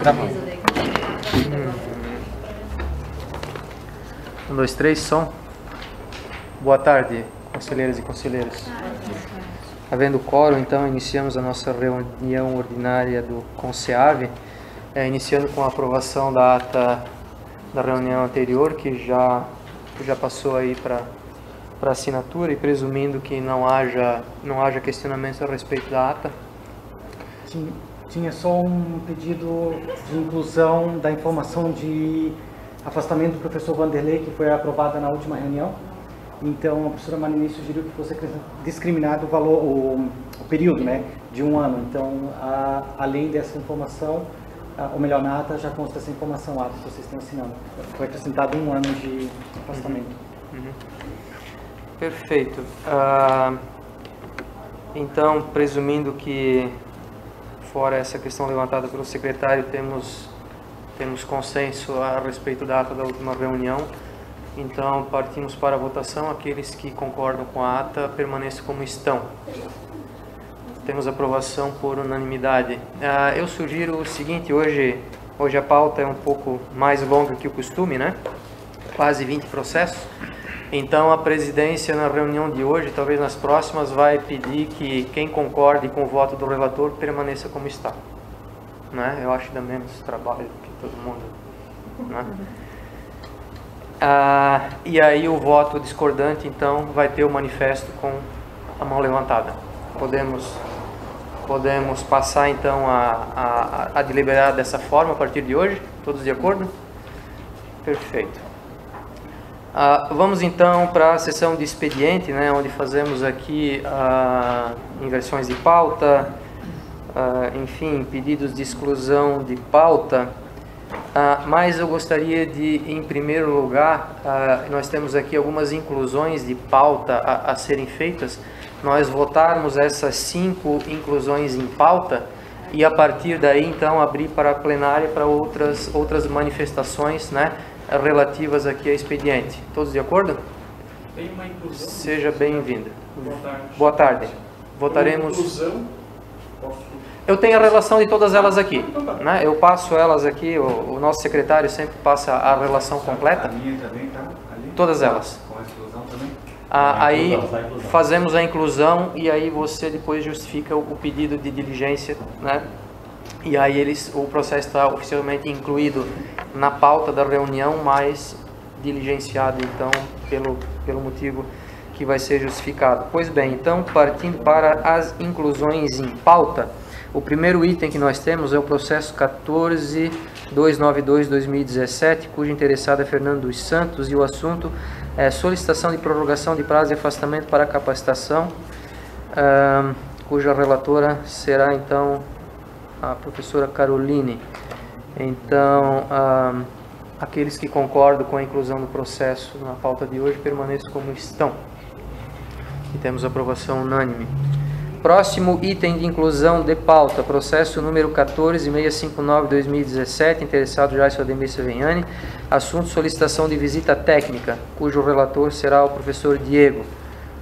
Gravando. 1, 2, 3, som. Boa tarde, conselheiras e conselheiros. Havendo quórum, então, iniciamos a nossa reunião ordinária do CONSEAV, iniciando com a aprovação da ata da reunião anterior, que já passou aí para assinatura, e presumindo que não haja questionamentos a respeito da ata. Tinha só um pedido de inclusão da informação de afastamento do professor Vanderlei, que foi aprovada na última reunião. Então, a professora Marini sugeriu que fosse discriminado o período, né, de 1 ano. Então, além dessa informação, ou melhor, na ata já consta essa informação, a ata que vocês estão assinando. Foi acrescentado 1 ano de afastamento. Perfeito. Então, presumindo que, fora essa questão levantada pelo secretário, temos consenso a respeito da ata da última reunião, então partimos para a votação. Aqueles que concordam com a ata permaneçam como estão. Temos aprovação por unanimidade. Eu sugiro o seguinte: hoje a pauta é um pouco mais longa que o costume, né? Quase 20 processos. Então a presidência, na reunião de hoje, talvez nas próximas, vai pedir que quem concorde com o voto do relator permaneça como está, né? Eu acho que dá menos trabalho que todo mundo, né? E aí o voto discordante, então, vai ter o manifesto com a mão levantada. Podemos passar, então, a deliberar dessa forma a partir de hoje? Todos de acordo? Perfeito. Vamos então para a sessão de expediente, né, onde fazemos aqui inversões de pauta, enfim, pedidos de exclusão de pauta, mas eu gostaria de, em primeiro lugar, nós temos aqui algumas inclusões de pauta a serem feitas, nós votarmos essas 5 inclusões em pauta e a partir daí então abrir para a plenária para outras manifestações, né, relativas aqui a expediente. Todos de acordo? Tem uma inclusão. Seja bem-vindo. Boa tarde. Boa tarde. Votaremos. Inclusão. Eu tenho a relação de todas elas aqui, né? Eu passo elas aqui, o nosso secretário sempre passa a relação completa. A minha também tá ali? Todas elas. Com a exclusão também? Aí fazemos a inclusão e aí você depois justifica o pedido de diligência, né? E aí o processo está oficialmente incluído na pauta da reunião, mas diligenciado então pelo motivo que vai ser justificado. Pois bem, então partindo para as inclusões em pauta, o primeiro item que nós temos é o processo 14.292/2017, cujo interessado é Fernando dos Santos, e o assunto é solicitação de prorrogação de prazo de afastamento para capacitação, cuja relatora será então a professora Caroline. Então, aqueles que concordam com a inclusão do processo na pauta de hoje permaneçam como estão. E temos aprovação unânime. Próximo item de inclusão de pauta, processo número 14.659/2017, interessado Jairson Ademir Seveniani, assunto solicitação de visita técnica, cujo relator será o professor Diego.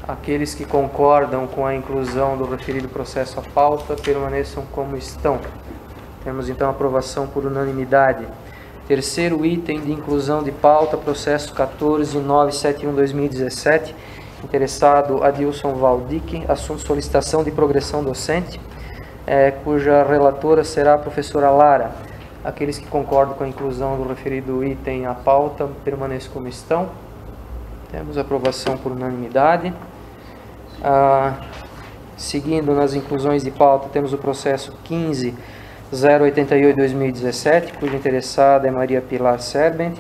Aqueles que concordam com a inclusão do referido processo à pauta permaneçam como estão. Temos então aprovação por unanimidade. Terceiro item de inclusão de pauta, processo 14.971/2017, interessado Adilson Valdic, assunto solicitação de progressão docente, cuja relatora será a professora Lara. Aqueles que concordam com a inclusão do referido item à pauta permaneçam como estão. Temos aprovação por unanimidade. Seguindo nas inclusões de pauta, temos o processo 15.088/2017, cujo interessada é Maria Pilar Serbent,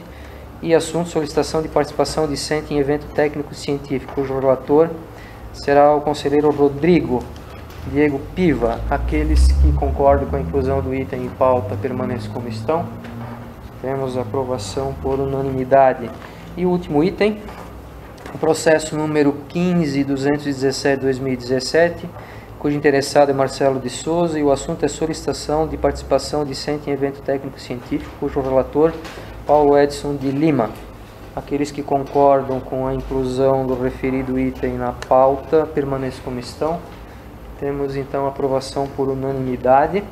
e assunto solicitação de participação discente em evento técnico científico, cujo relator será o conselheiro Rodrigo Diego Piva. Aqueles que concordam com a inclusão do item em pauta permaneçam como estão. Temos aprovação por unanimidade. E o último item, o processo número 15.217/2017, cujo interessado é Marcelo de Souza, e o assunto é solicitação de participação discente em evento técnico científico, cujo relator Paulo Edson de Lima. Aqueles que concordam com a inclusão do referido item na pauta permaneçam como estão. Temos então aprovação por unanimidade.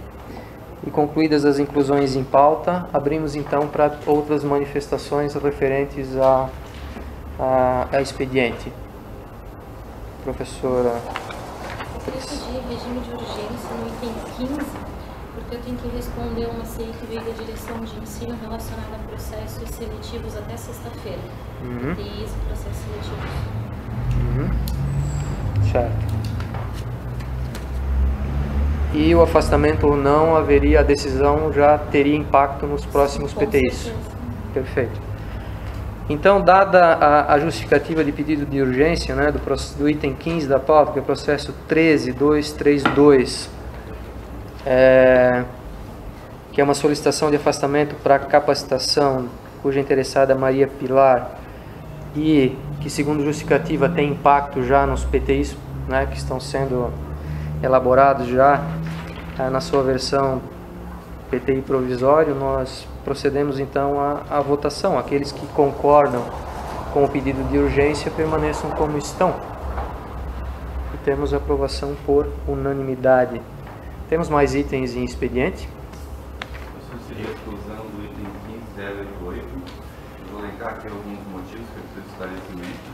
E concluídas as inclusões em pauta, abrimos então para outras manifestações referentes a expediente. Professora. Eu queria pedir regime de urgência no item 15, porque eu tenho que responder uma CI que veio da direção de ensino relacionada a processos seletivos até sexta-feira. E esse processo seletivo. Certo. E o afastamento ou não, haveria a decisão, já teria impacto nos próximos Com PTIs. certeza. Perfeito. Então, dada a justificativa de pedido de urgência, né, do item 15 da pauta, que é o processo 13232, que é uma solicitação de afastamento para capacitação, cuja interessada é Maria Pilar, e que, segundo justificativa, tem impacto já nos PTIs, né, que estão sendo elaborados já na sua versão PTI provisório, nós procedemos então à votação. Aqueles que concordam com o pedido de urgência permaneçam como estão. E temos aprovação por unanimidade. Temos mais itens em expediente? Isso seria a exclusão do item 15088. Eu vou elencar aqui alguns motivos que eu preciso de esclarecimento.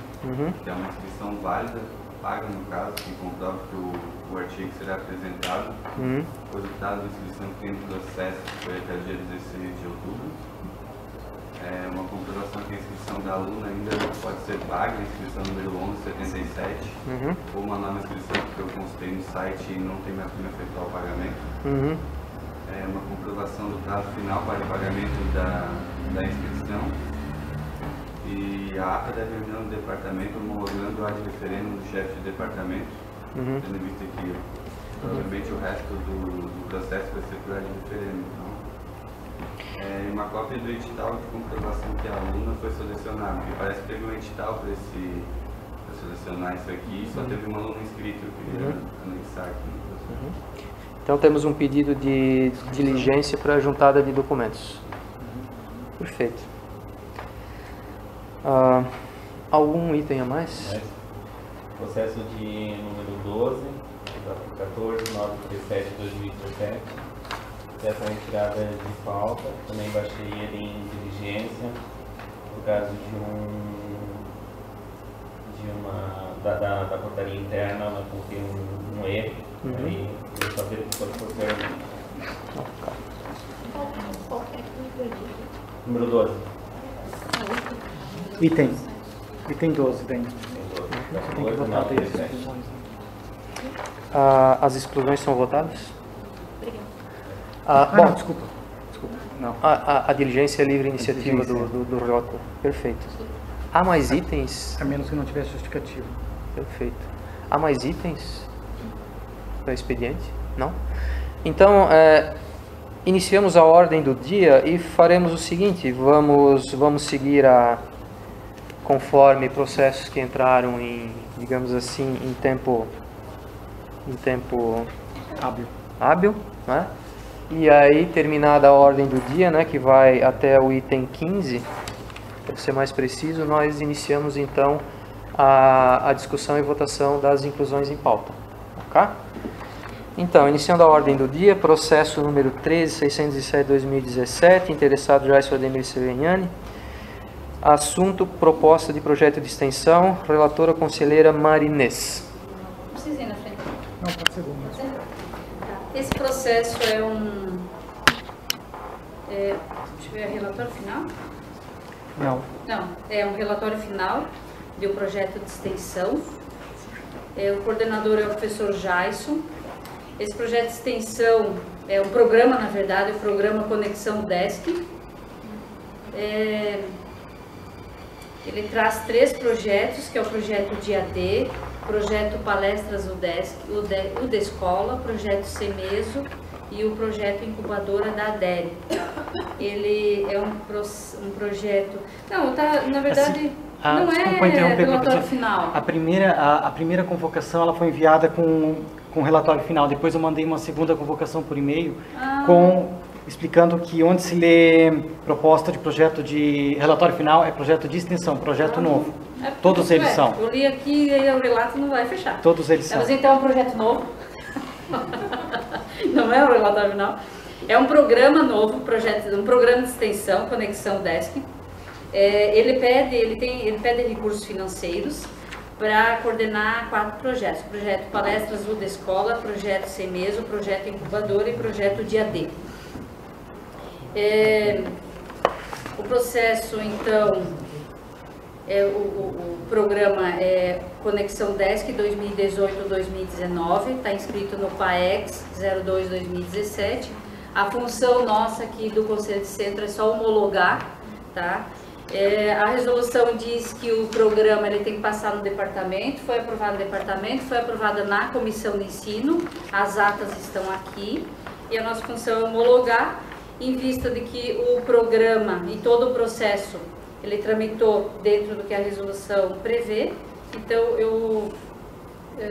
Que é uma inscrição válida, paga no caso, que comprova que o artigo será apresentado. O resultado da inscrição que tem no processo foi até o dia 16 de outubro. Uma comprovação que a inscrição da aluna ainda pode ser paga, a inscrição número 1177, ou uma nova inscrição que eu consultei no site e não tem mais como efetuar o pagamento. Uma comprovação do prazo final para o pagamento da inscrição. E a ata da reunião do departamento homologando o ad referendo do chefe de departamento, tendo em vista que provavelmente o resto do processo vai ser por ad referendo. Então, uma cópia do edital de comprovação que a aluna foi selecionada, porque parece que teve um edital para selecionar isso aqui e só teve um aluno inscrito. Eu queria anexar aqui no processo. Então temos um pedido de diligência para a juntada de documentos. Perfeito. Algum item a mais? Processo de número 12, 14.937/2017. Essa retirada de pauta, também baixei ele em diligência, no caso da portaria interna, ela contém um erro, aí eu só ver se pode posteriormente. Qual é que me perdi? Número 12. Item 12 dentro. Tem que votar daí as 14.937. exclusões. As exclusões são votadas? Obrigada. Não, desculpa. Não. A diligência é livre iniciativa do relator. Perfeito. Há mais itens? A menos que não tivesse justificativa. Perfeito. Há mais itens para expediente? Não? Então, iniciamos a ordem do dia e faremos o seguinte: vamos seguir conforme processos que entraram em, digamos assim, em tempo hábil, né? E aí, terminada a ordem do dia, né, que vai até o item 15, para ser mais preciso, nós iniciamos então a discussão e votação das inclusões em pauta. Ok? Então, iniciando a ordem do dia, processo número 13.607/2017, interessado Jairson Ademir Seveniani. Assunto, proposta de projeto de extensão, relatora conselheira Marinês. Não precisa ir na frente. Não, pode ser bom. Esse processo é deixa eu ver, relatório final? Não. Não, é um relatório final de um projeto de extensão. O coordenador é o professor Jairson. Esse projeto de extensão é um programa, na verdade, o programa Conexão UDESC. Ele traz 3 projetos, que é o projeto de AD, projeto Palestras UDESC, UDEScola, projeto CEMESO e o projeto Incubadora da ADERE. Ele é um projeto... Não, na verdade, não desculpa é interromper, relatório professor. final. A primeira convocação ela foi enviada com relatório final. Depois eu mandei uma segunda convocação por e-mail explicando que onde se lê proposta de projeto de relatório final é projeto de extensão, projeto novo. Todos eles são. Eu li aqui e o relato não vai fechar. Todos eles são. Mas então é um projeto novo. Não é o relatório final. É um programa novo, um programa de extensão, Conexão Desk. Ele pede recursos financeiros para coordenar 4 projetos. Projeto Palestras Udescola, Projeto CEMESO, Projeto Incubadora e Projeto Dia D. O processo, então, o programa é Conexão Desk 2018-2019, está inscrito no PAEX 02-2017. A função nossa aqui do Conselho de Centro é só homologar, tá? A resolução diz que o programa ele tem que passar no departamento, foi aprovado no departamento, foi aprovada na comissão de ensino, as atas estão aqui, e a nossa função é homologar, em vista de que o programa e todo o processo ele tramitou dentro do que a resolução prevê, então eu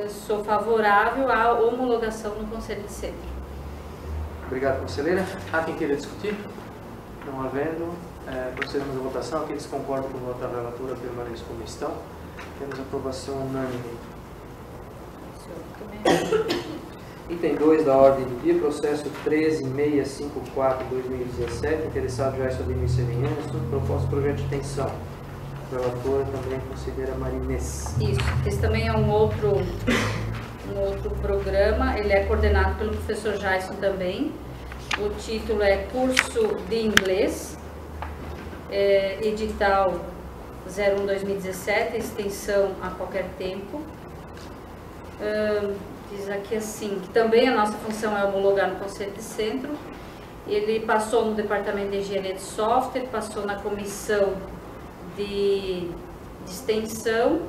sou favorável à homologação no Conselho de Centro. Obrigado, conselheira. Há quem queira discutir? Não havendo, procedemos à votação. Aqueles que concordam com o voto da relatora permaneçam como estão. Temos aprovação unânime. Item 2 da ordem do dia, processo 13654-2017, interessado Jairson Ademir Seveniano, proposta de projeto de extensão. Relatora também considera Marinês. Isso, esse também é um outro programa, ele é coordenado pelo professor Jairson também. O título é Curso de Inglês, edital 01-2017, extensão a qualquer tempo. Diz aqui assim, que também a nossa função é homologar no Conselho de Centro. Ele passou no Departamento de Engenharia de Software, passou na Comissão de Extensão.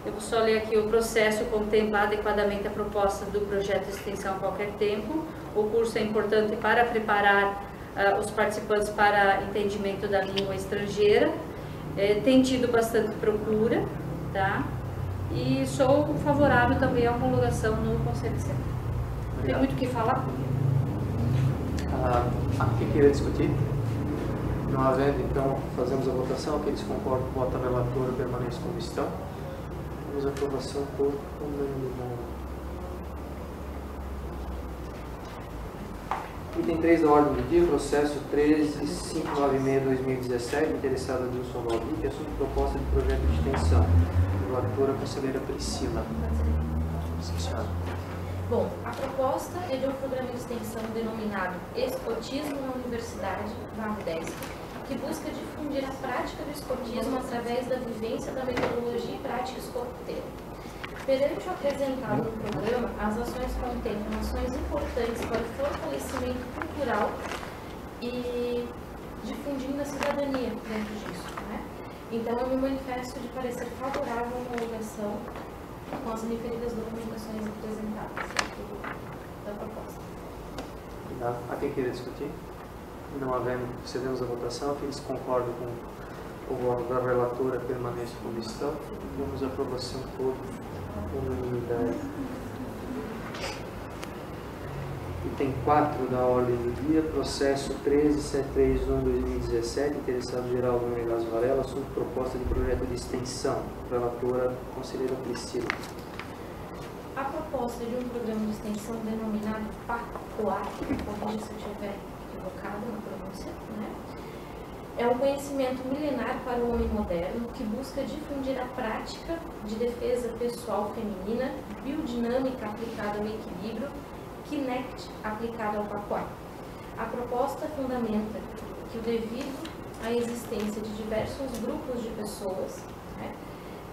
Eu vou só ler aqui: o processo contempla adequadamente a proposta do projeto de extensão a qualquer tempo. O curso é importante para preparar os participantes para entendimento da língua estrangeira. Tem tido bastante procura, tá? E sou favorável também à homologação no Conselho de Centro. Tem muito o que falar. Quem queira discutir? Não havendo, então, fazemos a votação. Aqueles que concordam com o voto da relatora permaneçam como estão. Temos a aprovação por unanimidade. Item 3 da ordem do dia, processo 13596-2017, interessado Adilson Valdir, que assunto proposta de projeto de extensão. Relatora, conselheira Priscila. Sim, senhora. Bom, a proposta é de um programa de extensão denominado Escotismo na Universidade, na UDESC, que busca difundir a prática do escotismo através da vivência da metodologia e prática escoteira. Perante o apresentado no programa, as ações contemplam ações importantes para o fortalecimento cultural e difundindo a cidadania dentro disso, né? Então, eu me manifesto de parecer favorável à homologação com as referidas documentações apresentadas da proposta. Há quem queira discutir? Não havendo, procedemos à votação. Aqueles que concordam com o voto da relatora permaneçam como estão. Temos a aprovação por unanimidade. Item 4 da ordem do dia, processo 13731-2017, interessado Geraldo Menegas Varela, assunto proposta de projeto de extensão. Relatora, conselheira Priscila. A proposta de um programa de extensão denominado PACOAC, corrija se eu estiver equivocado na pronúncia, né? É um conhecimento milenar para o homem moderno que busca difundir a prática de defesa pessoal feminina, biodinâmica aplicada ao equilíbrio, Kinect aplicado ao PACOAC. A proposta fundamenta que, devido à existência de diversos grupos de pessoas, né,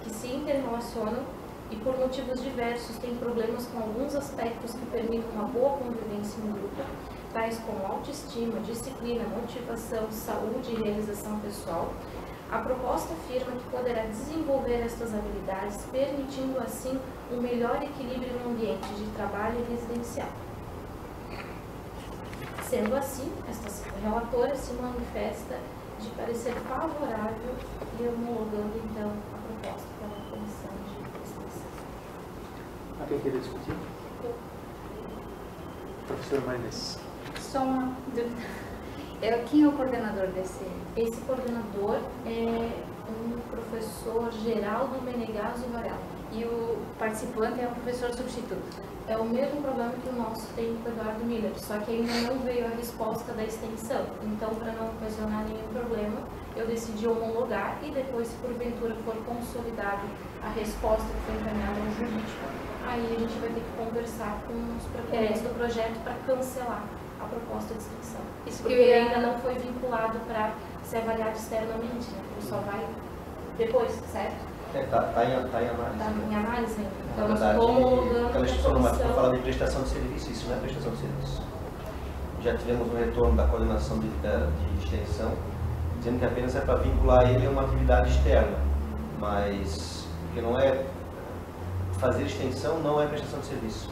que se interrelacionam e por motivos diversos têm problemas com alguns aspectos que permitem uma boa convivência em grupo, tais como autoestima, disciplina, motivação, saúde e realização pessoal, a proposta afirma que poderá desenvolver estas habilidades, permitindo assim um melhor equilíbrio no ambiente de trabalho e residencial. Sendo assim, esta relatora se manifesta de parecer favorável e homologando então a proposta para a comissão de extensão. Há quem queira discutir? Professora Marinês. Só uma dúvida. Quem é o coordenador desse? Esse coordenador é um professor Geraldo Menegaso Varela. E o participante é o professor substituto. É o mesmo problema que o nosso tem com o Eduardo Miller, só que ainda não veio a resposta da extensão. Então, para não ocasionar nenhum problema, eu decidi homologar e depois, se porventura for consolidado a resposta que foi encaminhada ao jurídico, aí a gente vai ter que conversar com os proponentes do projeto para cancelar a proposta de extensão. Isso porque que ainda não foi vinculado para ser avaliado externamente, né? Ele só vai depois, certo? Tá em análise. Está em análise ainda. Então, nós Na verdade, estamos homologando aquela a instrução normativa comissão. fala de prestação de serviço, isso não é prestação de serviço. Já tivemos um retorno da coordenação de extensão, dizendo que apenas é para vincular ele a uma atividade externa, mas que não é fazer extensão, não é prestação de serviço.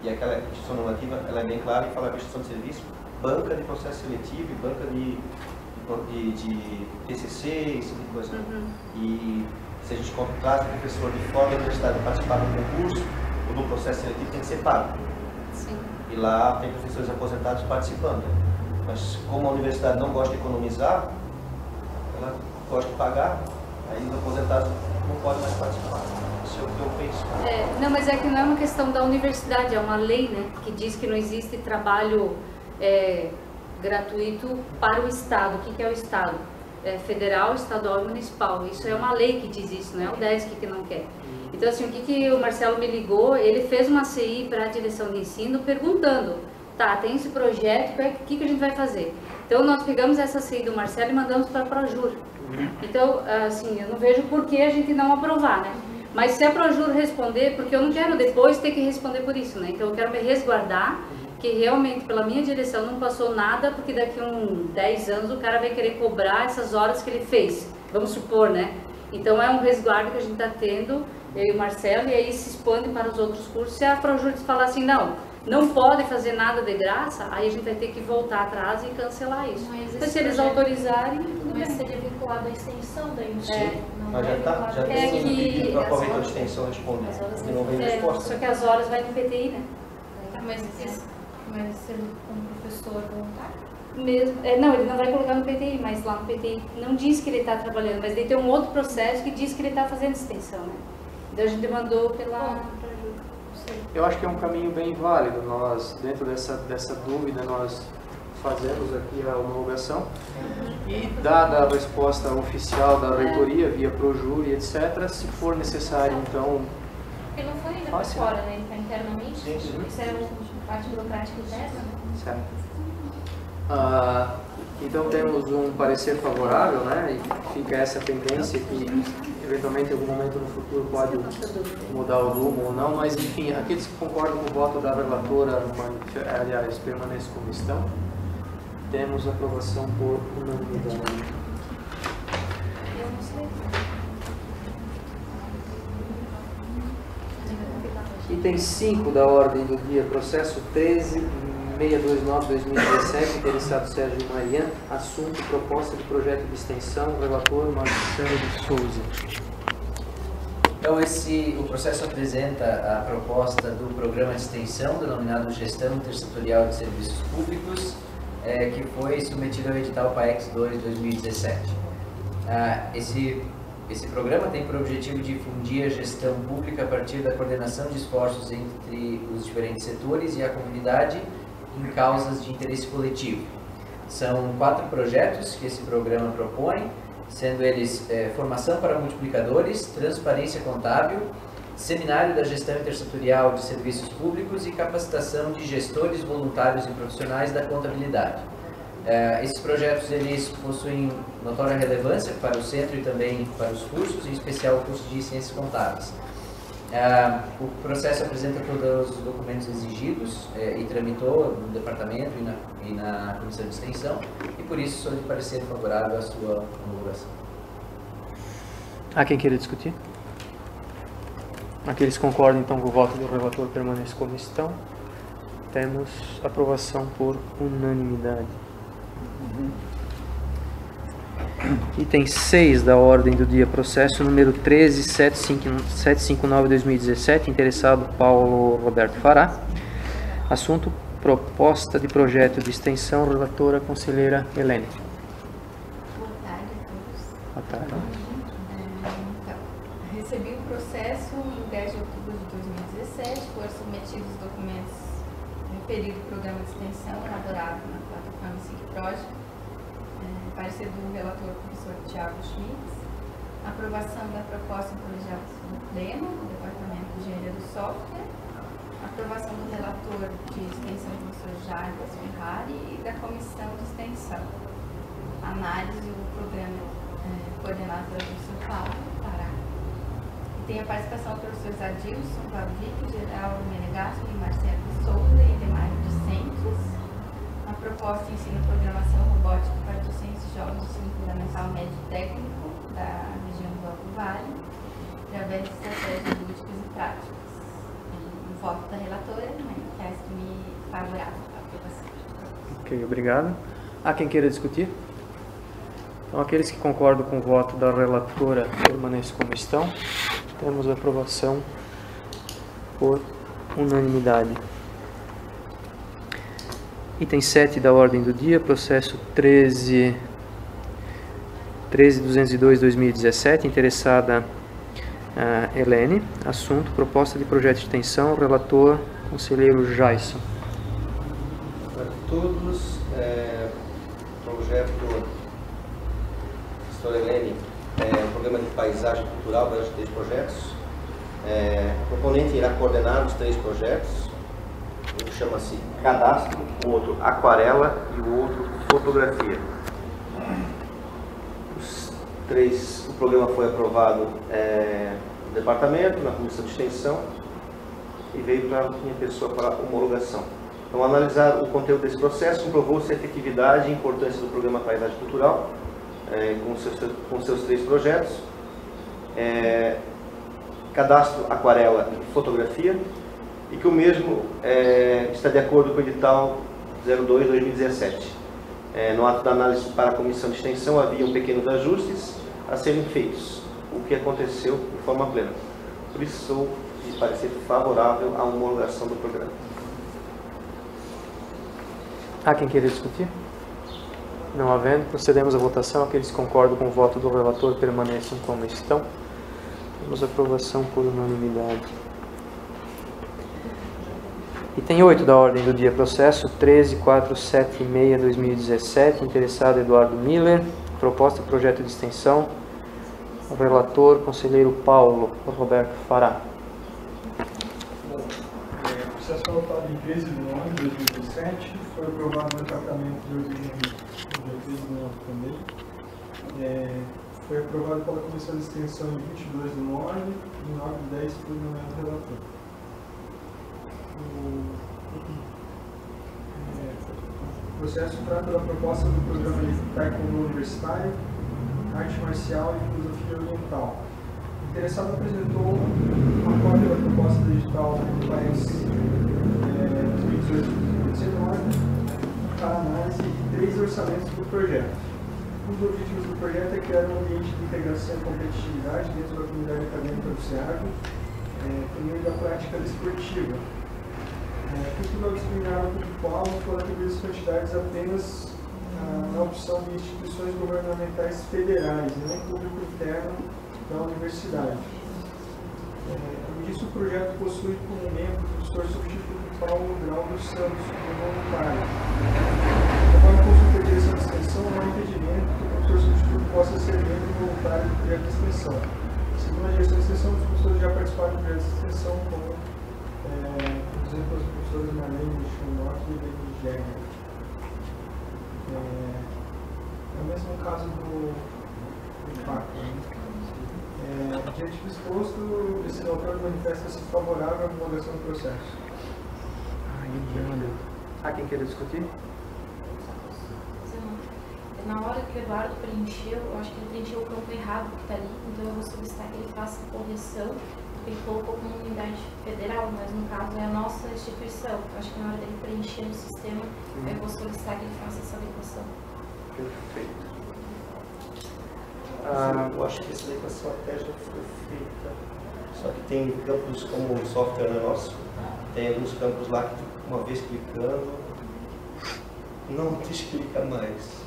E aquela instrução normativa, ela é bem clara e fala prestação de serviço, banca de processo seletivo, banca de TCC, esse tipo de coisa. E se a gente contrata o professor de fora da universidade para participar do concurso ou do processo seletivo, tem que ser pago. Sim. E lá tem professores aposentados participando. Mas como a universidade não gosta de economizar, ela gosta de pagar, aí os aposentados não podem mais participar. Isso é o que eu penso. Não, mas é que não é uma questão da universidade, é uma lei, né, que diz que não existe trabalho gratuito para o Estado. O que é o Estado? Federal, estadual e municipal. Isso é uma lei que diz isso, não é o DESC que não quer. Então, assim, o que o Marcelo me ligou, ele fez uma CI para a direção de ensino perguntando, tá, tem esse projeto, o que a gente vai fazer? Então, nós pegamos essa CI do Marcelo e mandamos para a Projur. Então, assim, eu não vejo por que a gente não aprovar, né? Mas se a Projur responder, porque eu não quero depois ter que responder por isso, né? Então, eu quero me resguardar que realmente pela minha direção não passou nada, porque daqui a 10 anos o cara vai querer cobrar essas horas que ele fez, vamos supor, né? Então é um resguardo que a gente está tendo, eu e o Marcelo, e aí se expande para os outros cursos. Se a Projur falar assim, não pode fazer nada de graça, aí a gente vai ter que voltar atrás e cancelar isso. Então se eles autorizarem, tudo bem. Mas seria vinculado à extensão daí, não Mas já tem pedido para a corretora de extensão responder, e não vem resposta. Só que as horas vai no PTI, né? Mas ser um professor voluntário? Não, ele não vai colocar no PTI, mas lá no PTI não diz que ele está trabalhando, mas daí tem um outro processo que diz que ele está fazendo extensão, né? Então a gente mandou pela... Eu acho que é um caminho bem válido. Nós, dentro dessa dúvida, nós fazemos aqui a homologação e, dada a resposta oficial da reitoria, via Projur e etc., se for necessário, então... Porque não foi ainda para fora, né? Ele está internamente. Sim. Isso é uma parte burocrática interna, né? Certo. Então temos um parecer favorável, né? E fica essa pendência que eventualmente em algum momento no futuro pode mudar o rumo ou não, mas enfim, aqueles que concordam com o voto da relatora, aliás, permanecem como estão. Temos aprovação por unanimidade. Eu não sei. Item 5 da ordem do dia, processo 13.629/2017, interessado Sérgio Marian, assunto proposta de projeto de extensão, relator Marcelo de Souza. Então, o processo apresenta a proposta do programa de extensão, denominado Gestão Intersetorial de Serviços Públicos, que foi submetido ao edital PAEX 2 2017. Esse programa tem por objetivo difundir a gestão pública a partir da coordenação de esforços entre os diferentes setores e a comunidade em causas de interesse coletivo. São 4 projetos que esse programa propõe, sendo eles formação para multiplicadores, transparência contábil, seminário da gestão intersetorial de serviços públicos e capacitação de gestores voluntários e profissionais da contabilidade. Esses projetos eles possuem notória relevância para o centro e também para os cursos, em especial o curso de Ciências Contábeis. O processo apresenta todos os documentos exigidos e tramitou no departamento e na comissão de extensão, e por isso sou de parecer favorável à sua homologação. Há quem queira discutir? Aqueles que concordam então com o voto do relator permanece como estão. Temos aprovação por unanimidade. Item 6 da ordem do dia, processo número 13.759/2017, interessado Paulo Roberto Fará. Assunto, proposta de projeto de extensão, relatora, conselheira Helene. Boa tarde a todos. Boa tarde. Então, recebi o processo em 10 de outubro de 2017, foram submetidos os documentos referidos ao programa de extensão elaborado na plataforma SIGPROJECT, parecer do relator professor Thiago Schmitz, aprovação da proposta em colegiado pleno do Departamento de Engenharia do Software, aprovação do relator de extensão do professor Jarbas Ferrari e da comissão de extensão. Análise do programa coordenado pelo professor Paulo Pará. E tem a participação do professor Adilson Vavic, Geral Menegasso e Marcelo Souza e demais docentes. A proposta ensina programação robótica para docentes jovens de ensino fundamental médio e técnico da região do Alto Vale, através de estratégias lúdicas e práticas. O voto da relatora, manifesto-me favorável à aprovação. Ok, obrigado. Há quem queira discutir? Então, aqueles que concordam com o voto da relatora permaneçam como estão. Temos a aprovação por unanimidade. Item 7 da ordem do dia, processo 13.202/2017, interessada Helene. Assunto, proposta de projeto de extensão, relator, conselheiro Jaison. Para todos, projeto Professor Helene, programa de paisagem cultural para os 3 projetos. O proponente irá coordenar os 3 projetos. Um chama-se Cadastro, o outro Aquarela e o outro Fotografia. O programa foi aprovado no departamento, na comissão de extensão e veio para a minha pessoa para homologação. Então, ao analisar o conteúdo desse processo, comprovou-se a efetividade e importância do programa Paisagem Cultural com seus 3 projetos, Cadastro, Aquarela e Fotografia, e que o mesmo está de acordo com o edital 02/2017. No ato da análise para a comissão de extensão haviam pequenos ajustes a serem feitos, o que aconteceu de forma plena. Por isso sou de parecer favorável à homologação do programa. Há quem queira discutir? Não havendo, procedemos à votação. Aqueles que concordam com o voto do relator permaneçam como estão. Temos aprovação por unanimidade. Item 8 da ordem do dia, processo 13.476/2017, interessado Eduardo Miller, proposta de projeto de extensão, o relator, conselheiro Paulo Roberto Fará. Bom, o processo foi votado em 13 de novembro de 2017, foi aprovado no departamento de origem dia 13 de novembro também, foi aprovado pela comissão de extensão em 22 de novembro e em 9/10 foi nomeado relator. O processo trata da proposta do programa de Taekwondo Universitário, Arte Marcial e Filosofia Oriental. O interessado apresentou uma cópia da proposta digital do país 2018-2019 para análise de 3 orçamentos do projeto. Um dos objetivos do projeto é criar um ambiente de integração e competitividade dentro da comunidade acadêmica do SEAG, por meio da prática desportiva. Cultura discriminar o público-alvo foram atribuídas quantidades apenas na opção de instituições governamentais federais, não público interno da universidade. Além disso, o projeto possui como membro o professor substituto Paulo Grau dos Santos, como voluntário. Conforme consulta de direção de extensão, não há impedimento que o professor substituto possa ser membro voluntário do projeto de extensão. Segundo a direção de extensão, os professores já participaram do projeto de extensão, como por exemplo, os professores Marlene Schunnock e David Jäger. É o mesmo caso do PAC. Diante do exposto, esse relatório manifesta-se favorável à homologação do processo. Há quem queira discutir? Na hora que o Eduardo preencheu, eu acho que ele preencheu o campo errado que está ali, então eu vou solicitar que ele faça a correção. Ele colocou como unidade federal, mas no caso é a nossa instituição. Eu acho que na hora dele preencher no sistema, eu vou solicitar que ele faça essa adequação. Perfeito. Eu acho que essa adequação até já foi feita. Só que tem campos, como o software não é nosso, tem alguns campos lá que uma vez clicando, não te explica mais.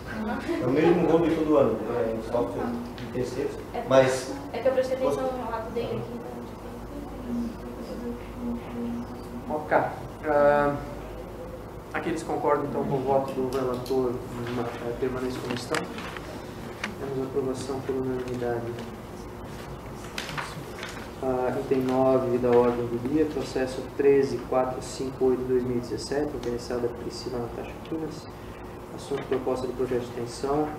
É o mesmo rolo de todo ano, é um software de terceiros, mas... É que eu prestei atenção no relato dele aqui. Ok. Aqueles concordam então com o voto do relator permanência como estão? Temos aprovação por unanimidade. Item 9 da ordem do dia, processo 13.458/2017, interessada Priscila Natasha Quinas. Assunto proposta de projeto de extensão,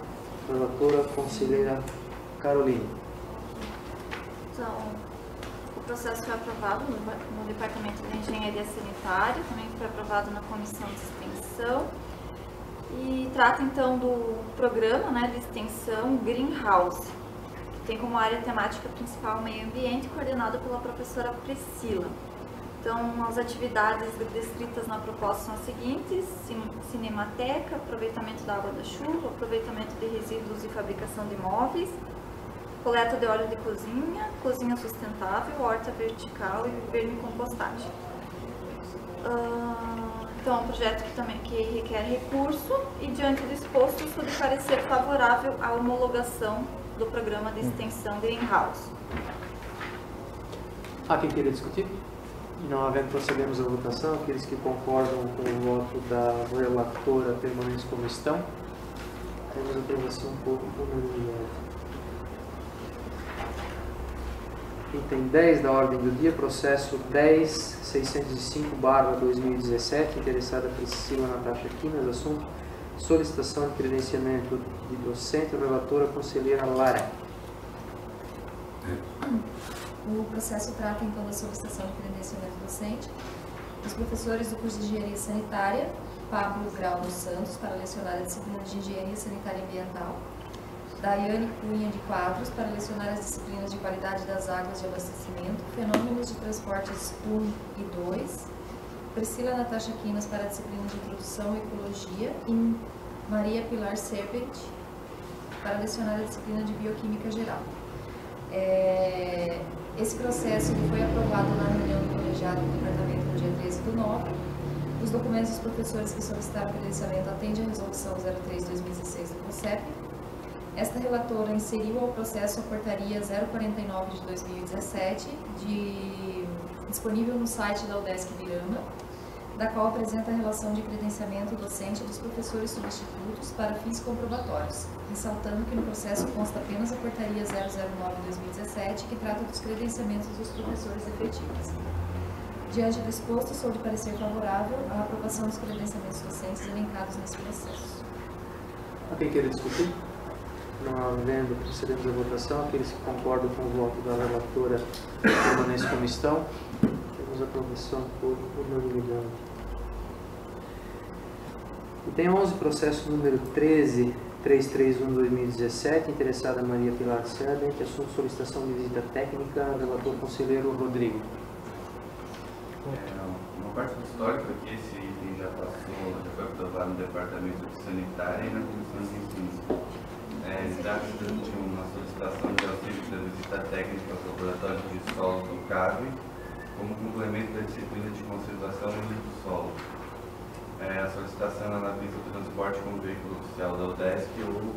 relatora conselheira Carolina. Então, o processo foi aprovado no Departamento de Engenharia Sanitária, também foi aprovado na Comissão de Extensão e trata então do programa, né, de extensão Greenhouse, que tem como área temática principal meio ambiente, coordenado pela professora Priscila. Então, as atividades descritas na proposta são as seguintes: cinemateca, aproveitamento da água da chuva, aproveitamento de resíduos e fabricação de móveis, coleta de óleo de cozinha, cozinha sustentável, horta vertical e vermicompostagem. Então, é um projeto que requer recurso e, diante do exposto, sob parecer favorável à homologação do programa de extensão Greenhouse. Há quem queira discutir? Não havendo, procedemos à votação. Aqueles que concordam com o voto da relatora permanecem como estão. Temos aprovação por unanimidade. Item 10 da ordem do dia, processo 10.605/2017, interessada Priscila Natasha Quinas, assunto solicitação de credenciamento de docente, relatora conselheira Lara. O processo trata então da solicitação de credenciamento docente dos professores do curso de Engenharia Sanitária, Pablo Grau dos Santos, para lecionar a disciplina de Engenharia Sanitária e Ambiental, Daiane Cunha de Quadros, para lecionar as disciplinas de Qualidade das Águas de Abastecimento, Fenômenos de Transportes 1 e 2, Priscila Natasha Quinas, para a disciplina de Introdução à Ecologia, e Maria Pilar Serpent, para lecionar a disciplina de Bioquímica Geral. Esse processo foi aprovado na reunião do colegiado do departamento no dia 13/9. Os documentos dos professores que solicitaram credenciamento atendem à resolução 03/2016 do CONCEP. Esta relatora inseriu ao processo a portaria 049 de 2017, disponível no site da UDESC Miranda, da qual apresenta a relação de credenciamento docente dos professores substitutos para fins comprobatórios, ressaltando que no processo consta apenas a portaria 009/2017, que trata dos credenciamentos dos professores efetivos. Diante do exposto, sou de parecer favorável à aprovação dos credenciamentos docentes elencados nesse processo. Quem queira discutir? Não havendo, procedemos à votação. Aqueles que concordam com o voto da relatora permanecem como estão. Temos aprovação por unanimidade. Item 11, processo número 13.331/2017, interessada Maria Pilar Serpent, assunto solicitação de visita técnica, relator conselheiro Rodrigo. Uma parte do histórico aqui, esse item já foi aprovado no Departamento de Sanitária e na Comissão de Ensino. Trata-se de uma solicitação de auxílio da visita técnica ao laboratório de solo do CAV, como complemento da disciplina de conservação do solo. A solicitação visa o transporte com veículo oficial da UDESC ou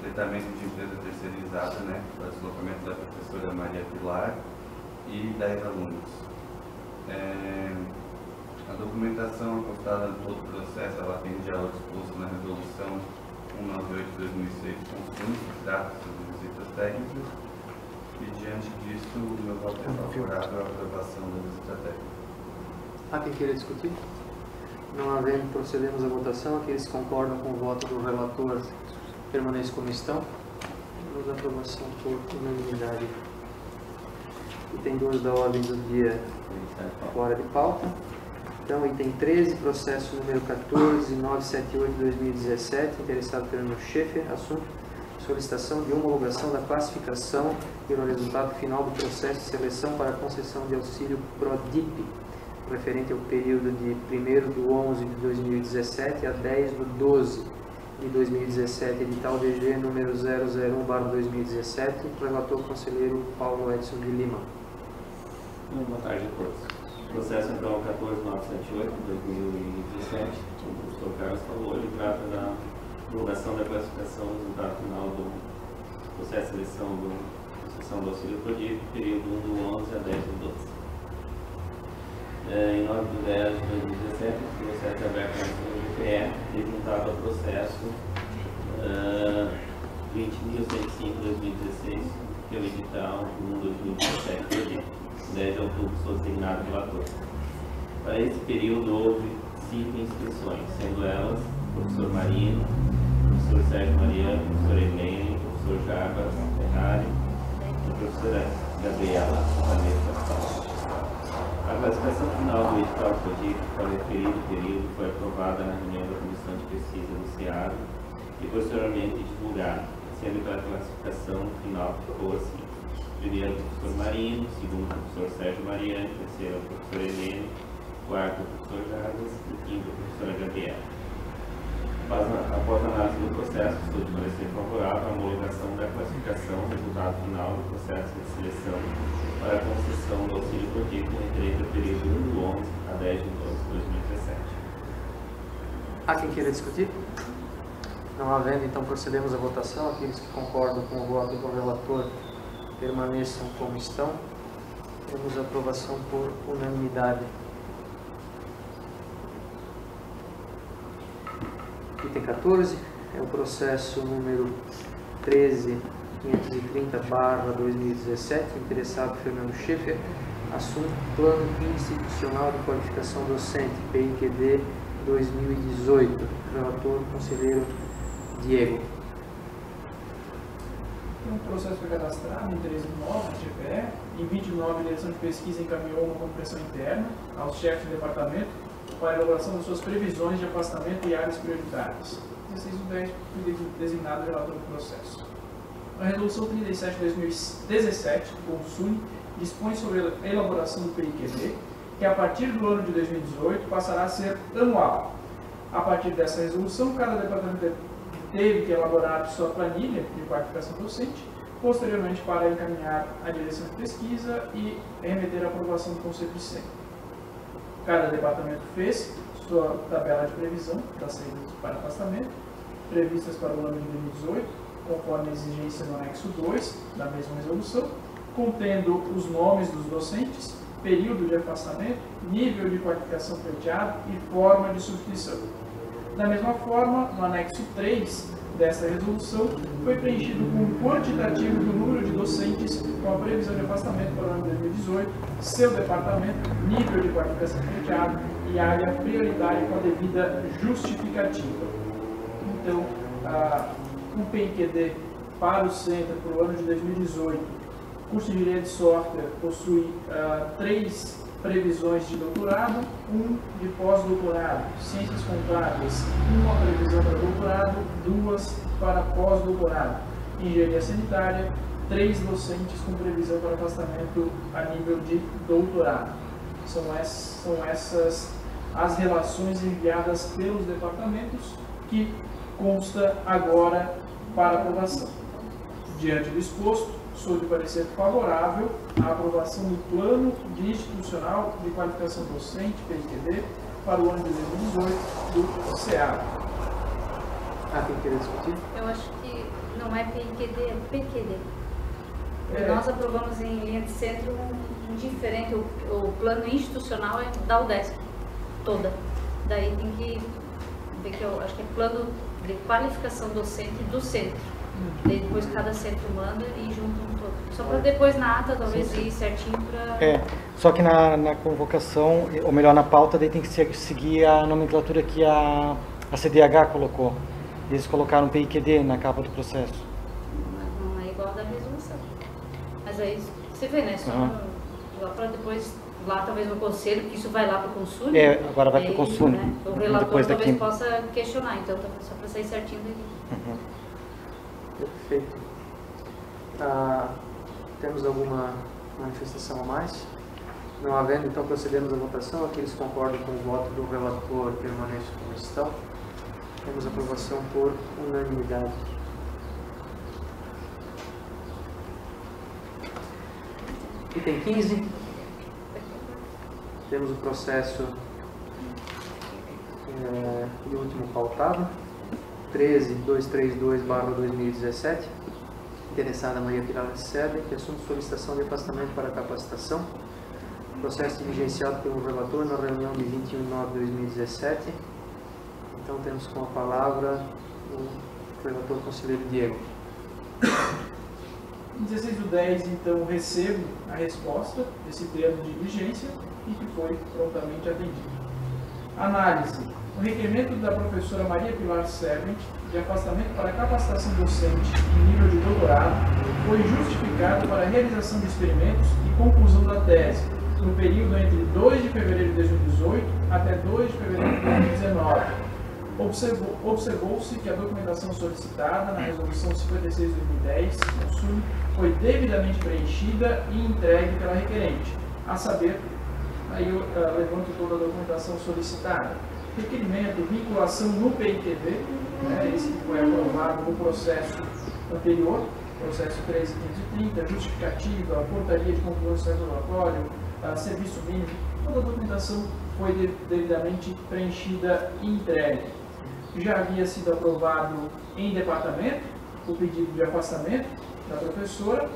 tratamento de empresa terceirizada, né, para deslocamento da professora Maria Pilar e 10 alunos. A documentação constada em todo o processo, ela atende ao disposto na resolução 198/2006, que trata de visitas técnicas, e diante disso, o meu voto é favorável à aprovação da visita técnica. Há quem queira discutir? Não havendo, procedemos à votação. Aqueles que concordam com o voto do relator permanecem como estão. Temos aprovação por unanimidade. Item 2 da ordem do dia fora de pauta. Então, item 13, processo número 14.978/2017, interessado pelo Schaeffer, assunto solicitação de homologação da classificação pelo resultado final do processo de seleção para a concessão de auxílio PRODIP, referente ao período de 1º/11/2017 a 10/12/2017, edital DG número 001/2017, relator conselheiro Paulo Edson de Lima. Boa tarde a todos. Processo então 14978 de 2017, como o professor Carlos falou, ele trata da divulgação da classificação do resultado final do processo de seleção do auxílio PRODIC, período 1 do 11 a 10 do 12. Em 9 de 10 de 2017, o processo é aberto na GPE, juntado ao processo 20.105/2016, que é o edital 1/2017 PRODIC. 10 de outubro, sou designado relator. Para esse período, houve 5 inscrições, sendo elas o professor Marino, o professor Sérgio Mariano, o professor Helene, o professor Jarbas Ferrari e a professora Gabriela Vanessa Paulo. A classificação final do edital PRODIC para o referido período foi aprovada na reunião da Comissão de Pesquisa do SEAD e posteriormente divulgada, sendo que a classificação final ficou assim: primeiro o professor Marino, segundo o professor Sérgio Mariano, terceiro o professor Helene, quarto o professor Jarbas e quinto a professora Gabriela. Após a análise do processo, estou de parecer favorável à homologação da classificação do resultado final do processo de seleção para a concessão do auxílio PRODIC referente ao período 1 do 11 a 10 de 12 de 2017. Há quem queira discutir? Não havendo, então procedemos à votação. Aqueles que concordam com o voto do relator permaneçam como estão. Temos aprovação por unanimidade. Item 14 é o processo número 13.530/2017, interessado Fernando Schaeffer, assunto Plano Institucional de Qualificação Docente, PIQD 2018. Relator, conselheiro Diego. Um processo foi cadastrado em 13 de novembro na GPE. Em 29, a direção de pesquisa encaminhou uma compreensão interna aos chefes de departamento para a elaboração das suas previsões de afastamento e áreas prioritárias. 16 de 10 foi designado relator do processo. A Resolução 37 de 2017, do CONSUNE, dispõe sobre a elaboração do PIQD, que a partir do ano de 2018 passará a ser anual. A partir dessa resolução, cada departamento teve que elaborar sua planilha de qualificação docente, posteriormente para encaminhar à direção de pesquisa e remeter à aprovação do Conselho Discente. Cada departamento fez sua tabela de previsão das saídas para afastamento, previstas para o ano de 2018, conforme a exigência no anexo 2 da mesma resolução, contendo os nomes dos docentes, período de afastamento, nível de qualificação pleiteado e forma de substituição. Da mesma forma, no anexo 3 desta resolução, foi preenchido com um quantitativo do número de docentes com a previsão de afastamento para o ano de 2018, seu departamento, nível de qualificação pleiteado e área prioritária com a devida justificativa. Então, o PIQD para o Centro para o ano de 2018, curso de Engenharia de Software possui 3 previsões de doutorado, 1 de pós-doutorado, Ciências Contábeis, 1 previsão para doutorado, 2 para pós-doutorado, Engenharia Sanitária, 3 docentes com previsão para afastamento a nível de doutorado. São essas as relações enviadas pelos departamentos que consta agora para aprovação. Diante do exposto, sou de parecer favorável à aprovação do Plano Institucional de Qualificação Docente, PIQD, para o ano de 2018 do SEAD. Quem queria discutir? Eu acho que não é PIQD, é PQD. Nós aprovamos em linha de centro um diferente, o plano institucional é da UDESC, toda. Daí tem que ver que eu acho que é plano de qualificação docente do centro. Daí depois cada centro manda e junta um todo. Só para depois na ata talvez ir certinho para... Só que na convocação, ou melhor na pauta, daí tem que seguir a nomenclatura que a CDH colocou. Eles colocaram PIQD na capa do processo. Não é igual da resolução. Mas aí você vê, né? Só lá para depois, lá talvez no conselho, porque isso vai lá para o Consune. Agora vai para o Consune. Né? O relator talvez possa questionar, então só para sair certinho daqui. Perfeito. Temos alguma manifestação a mais? Não havendo, então procedemos à votação. Aqueles que concordam com o voto do relator permaneçam como estão. Temos aprovação por unanimidade. Item 15. Temos o processo e último pautado, 13232/2017, interessada Maria Pilar Serra, que assunto solicitação de afastamento para capacitação, processo diligenciado pelo relator na reunião de 21/9/2017. Então temos com a palavra o relator conselheiro Diego. Em 16/10, então, recebo a resposta desse termo de diligência e que foi prontamente atendido. Análise. O requerimento da professora Maria Pilar Servent de afastamento para capacitação docente em nível de doutorado foi justificado para a realização de experimentos e conclusão da tese no período entre 2 de fevereiro de 2018 até 2 de fevereiro de 2019. Observou-se que a documentação solicitada na Resolução 56/2010 foi devidamente preenchida e entregue pela requerente, a saber, aí eu levanto toda a documentação solicitada. Requerimento, vinculação no PITB, esse que foi aprovado no processo anterior, processo 13.530, justificativa, portaria de conclusão do relatório, serviço mínimo, toda a documentação foi devidamente preenchida e entregue. Já havia sido aprovado em departamento o pedido de afastamento da professora,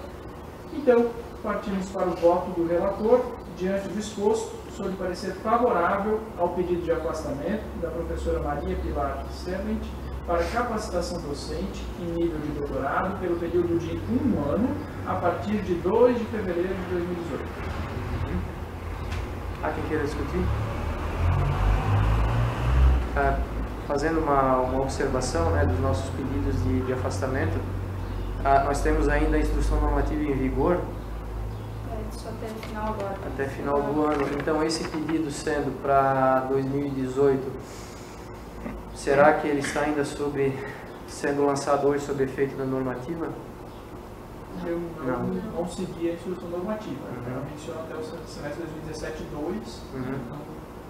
então partimos para o voto do relator. Diante do exposto, sou de parecer favorável ao pedido de afastamento da professora Maria Pilar Servent para capacitação docente em nível de doutorado pelo período de 1 ano, a partir de 2 de fevereiro de 2018. Há quem queira discutir? Fazendo uma observação, né, dos nossos pedidos de afastamento, nós temos ainda a instrução normativa em vigor Só até o final agora. até final do ano. Então, esse pedido sendo para 2018, será que ele está ainda sendo lançado hoje sob efeito da normativa? Eu não segui a instrução normativa. Ela menciona até o semestre 2017-2,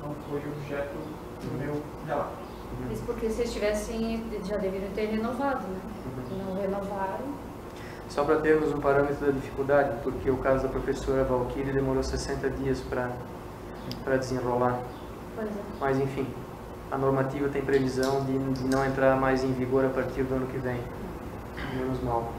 não foi objeto do meu relato. Isso porque se eles tivessem, já deveriam ter renovado, né? Não renovaram. Só para termos um parâmetro da dificuldade, porque o caso da professora Valquíria demorou 60 dias para desenrolar. Pois é. Mas, enfim, a normativa tem previsão de não entrar mais em vigor a partir do ano que vem. Menos mal.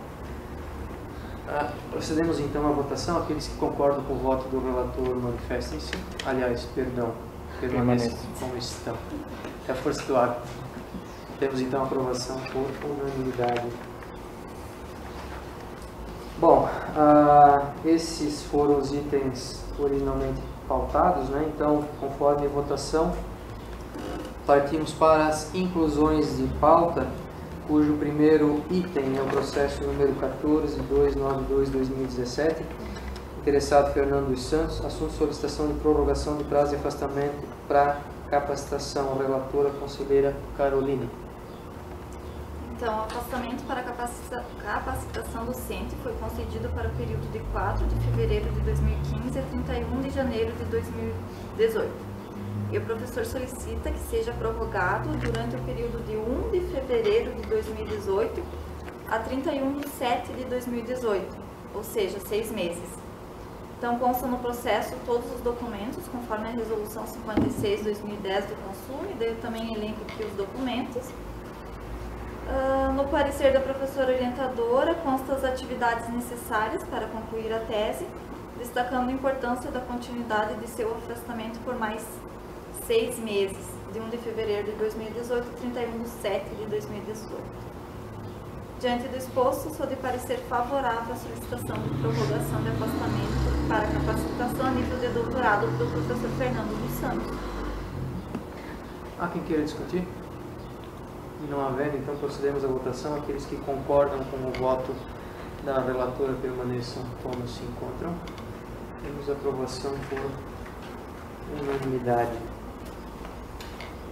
Procedemos então à votação. Aqueles que concordam com o voto do relator manifestem-se. Aliás, perdão, permaneçam como estão. É a força do hábito. Temos então a aprovação por unanimidade. Bom, esses foram os itens originalmente pautados, né? Então, conforme a votação, partimos para as inclusões de pauta, cujo primeiro item é o processo número 14292/2017, interessado Fernando dos Santos, assunto solicitação de prorrogação de prazo de afastamento para capacitação, relatora conselheira Caroline. Então, o afastamento para capacitação docente foi concedido para o período de 4 de fevereiro de 2015 a 31 de janeiro de 2018. E o professor solicita que seja prorrogado durante o período de 1 de fevereiro de 2018 a 31 de 7 de 2018, ou seja, 6 meses. Então, constam no processo todos os documentos, conforme a Resolução 56/2010 do Consumo, e daí eu também elenco aqui os documentos. No parecer da professora orientadora, constam as atividades necessárias para concluir a tese, destacando a importância da continuidade de seu afastamento por mais 6 meses, de 1 de fevereiro de 2018 a 31 de 7 de 2018. Diante do exposto, sou de parecer favorável à solicitação de prorrogação de afastamento para capacitação a nível de doutorado do professor Fernando dos Santos. Há quem queira discutir? Não havendo, então procedemos à votação. Aqueles que concordam com o voto da relatora permaneçam como se encontram. Temos aprovação por unanimidade.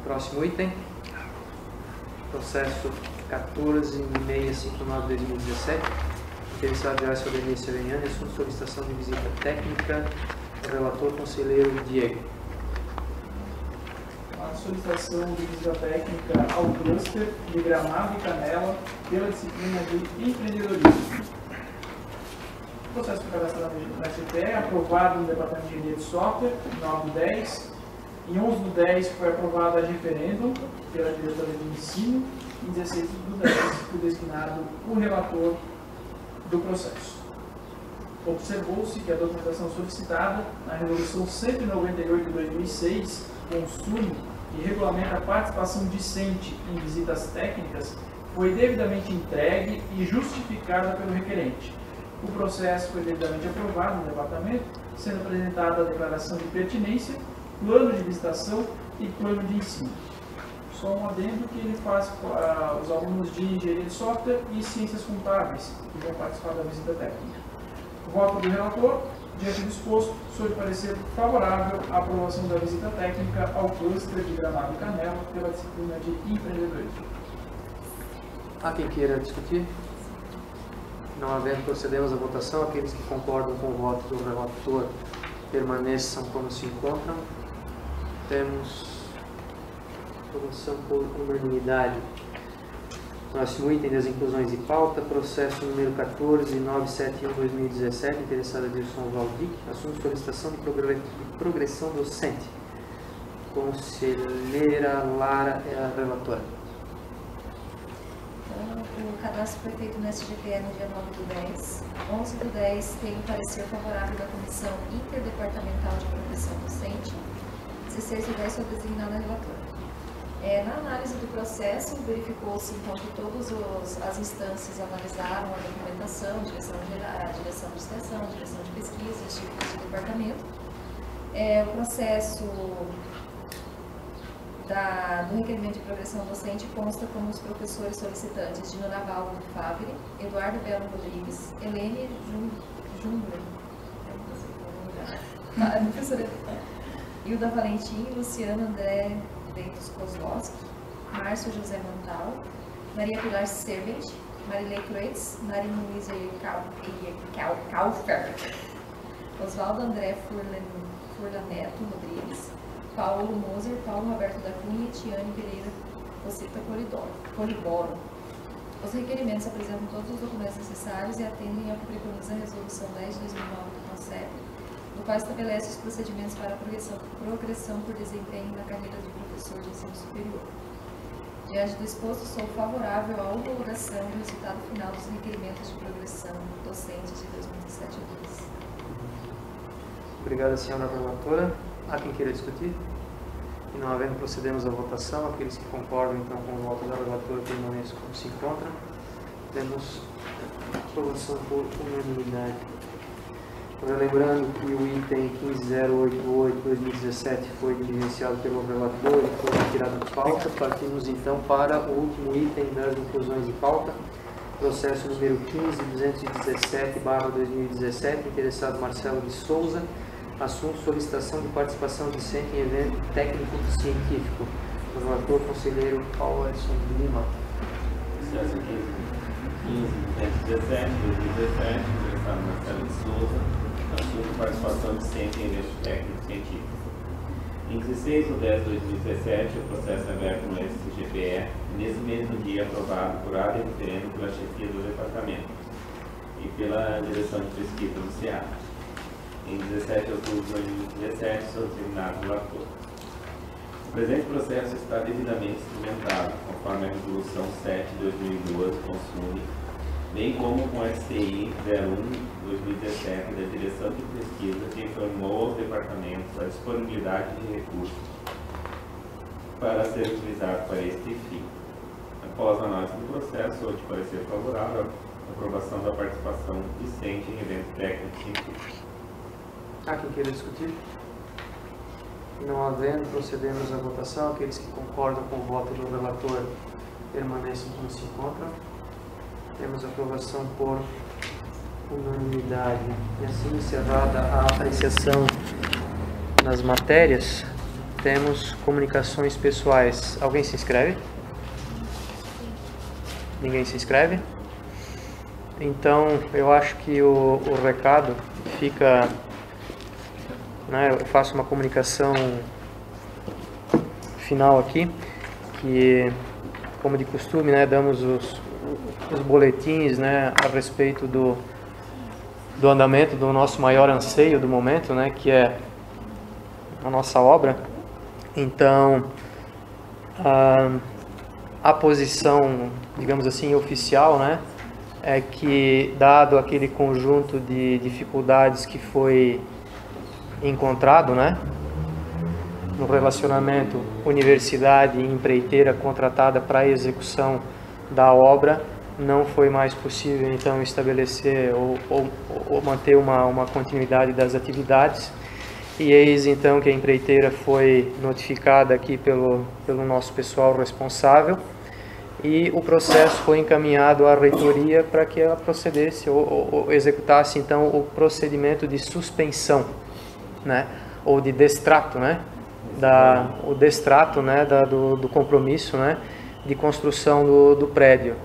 Próximo item. Processo 14.659/2017. Interessado Gerácio Ademir Seveniani, assunto solicitação de visita técnica. Relator conselheiro Diego. A solicitação de visita técnica ao cluster de Gramado e Canela pela disciplina de empreendedorismo. O processo foi cadastrado na SPE, aprovado no Departamento de Engenharia de Software, em 9/10. Em 11/10 foi aprovado a referendo pela diretora de ensino. Em 16/10 foi designado o relator do processo. Observou-se que a documentação solicitada na Resolução 198 de 2006 consume e regulamenta a participação discente em visitas técnicas foi devidamente entregue e justificada pelo requerente. O processo foi devidamente aprovado no departamento, sendo apresentada a declaração de pertinência, plano de visitação e plano de ensino. Só um adendo que ele faz os alunos de engenharia de software e ciências contábeis que vão participar da visita técnica. O voto do relator, diante do exposto, sou de parecer favorável à aprovação da visita técnica ao cluster de Gramado e Canela pela disciplina de empreendedorismo. Há quem queira discutir? Não havendo, procedemos à votação. Aqueles que concordam com o voto do relator permaneçam como se encontram. Temos aprovação por unanimidade. Próximo item das inclusões de pauta, processo número 14.971/2017, interessada Dilson Valdic, assunto solicitação de progressão docente. Conselheira Lara é a relatora. O cadastro foi feito no SGPE no dia 9/10. 11/10 tem o parecer favorável da Comissão Interdepartamental de Progressão Docente. 16/10 sou designada relatora. Na análise do processo, verificou-se então que todas as instâncias analisaram a documentação, a direção de extensão, a direção de pesquisa, os tipos de departamento. O processo do requerimento de progressão docente consta como os professores solicitantes de Nonaval do Favre, Eduardo Belo Rodrigues, Helene Júnior, Hilda Valentim, Luciano André Dentos Kozlowski, Márcio José Montal, Maria Pilar Servent, Marilei Kreutz, Maria Luísa Kaufer, Oswaldo André Furlaneto Rodrigues, Paulo Moser, Paulo Roberto da Cunha e Tiane Pereira Cocita Coliboro. Os requerimentos apresentam todos os documentos necessários e atendem ao que preconiza a Resolução 10 de 2009 do CONCEP, do qual estabelece os procedimentos para a progressão por desempenho na carreira de professor de ensino superior. Diante do exposto, sou favorável à homologação do resultado final dos requerimentos de progressão docentes de 2017 a 2015. Obrigada, senhora relatora. Há quem queira discutir? E não havendo, procedemos à votação. Aqueles que concordam então com o voto da relatora permaneçam como se encontram. Temos aprovação por unanimidade. Lembrando que o item 15.088/2017 foi diligenciado pelo relator e foi retirado de pauta. Partimos então para o último item das inclusões de pauta, processo número 15.217/2017, interessado Marcelo de Souza, assunto solicitação de participação discente em evento técnico-científico. O relator, conselheiro Paulo Edson Lima. Processo 15.217/2017, interessado Marcelo de Souza, assunto participação discente em evento técnico-científico. Em 16/10/2017, o processo é aberto no SGPE, nesse mesmo dia aprovado por área de referendo pela chefia do departamento e pela direção de pesquisa do SEAD. Em 17 de outubro de 2017, sou designado relator. O presente processo está devidamente instrumentado, conforme a Resolução 7 de 2012 consume, bem como com a STI 01/2017 da Direção de Pesquisa, que informou aos departamentos a disponibilidade de recursos para ser utilizado para este fim. Após a análise do processo, sou de parecer favorável à aprovação da participação discente em evento técnico científico. Há quem queira discutir? Não havendo, procedemos à votação. Aqueles que concordam com o voto do relator permanecem como se encontram. Temos aprovação por unanimidade. E assim encerrada a apreciação nas matérias, temos comunicações pessoais. Alguém se inscreve? Ninguém se inscreve? Então, eu acho que o recado fica... Eu faço uma comunicação final aqui, que, como de costume, damos os boletins a respeito do andamento do nosso maior anseio do momento, né, que é a nossa obra. Então, a posição, digamos assim, oficial, né, é que, dado aquele conjunto de dificuldades que foi encontrado, né, no relacionamento universidade e empreiteira contratada para a execução da obra, não foi mais possível então estabelecer ou manter uma continuidade das atividades, e eis então que a empreiteira foi notificada aqui pelo nosso pessoal responsável, e o processo foi encaminhado à reitoria para que ela procedesse ou executasse então o procedimento de suspensão, né, ou de destrato, né, o destrato, né, do compromisso, né, de construção do prédio.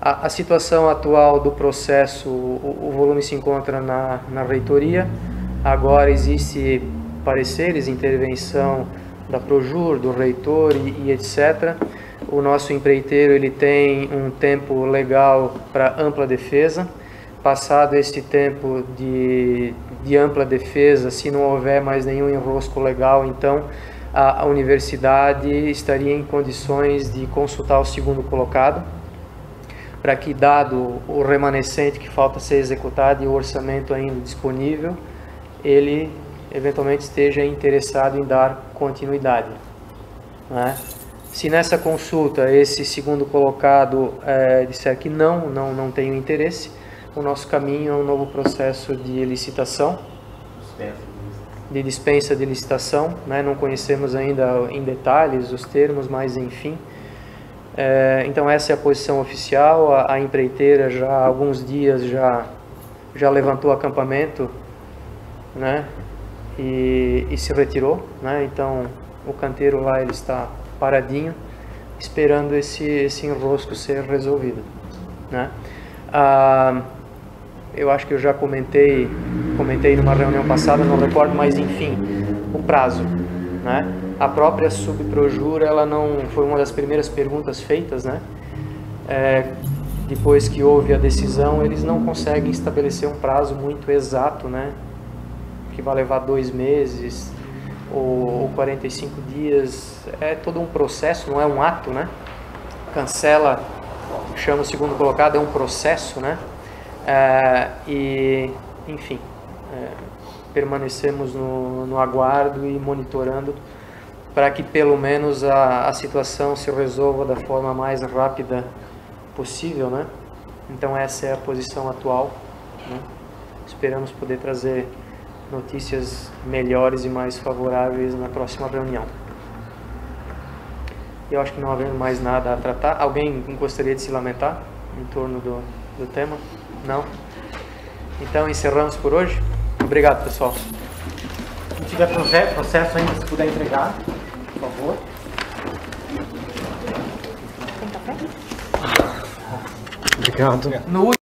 A situação atual do processo, o volume se encontra na reitoria. Agora existe pareceres, intervenção da Projur, do reitor e etc. O nosso empreiteiro ele tem um tempo legal para ampla defesa. Passado esse tempo de ampla defesa, se não houver mais nenhum enrosco legal, então a universidade estaria em condições de consultar o segundo colocado, para que, dado o remanescente que falta ser executado e o orçamento ainda disponível, ele eventualmente esteja interessado em dar continuidade, né? Se nessa consulta esse segundo colocado disser que não tem interesse, o nosso caminho é um novo processo de licitação, de dispensa de licitação, né? Não conhecemos ainda em detalhes os termos, mas enfim. Então essa é a posição oficial. A empreiteira já há alguns dias já levantou acampamento, né, e se retirou, né? Então o canteiro lá ele está paradinho, esperando esse enrosco ser resolvido, né? Eu acho que eu já comentei numa reunião passada, não recordo, mas enfim, o prazo, né? A própria Subprojur, ela não foi uma das primeiras perguntas feitas, né? Depois que houve a decisão, eles não conseguem estabelecer um prazo muito exato, né? Que vai levar 2 meses ou 45 dias. É todo um processo, não é um ato, né? Cancela, chama o segundo colocado, é um processo, né? E, enfim, permanecemos no aguardo e monitorando para que pelo menos a situação se resolva da forma mais rápida possível, né? Então essa é a posição atual, né? Esperamos poder trazer notícias melhores e mais favoráveis na próxima reunião. Eu acho que não havendo mais nada a tratar. Alguém gostaria de se lamentar em torno do tema? Não? Então encerramos por hoje. Obrigado, pessoal. Se tiver processo ainda, se puder entregar, por favor. Tem café? Obrigado.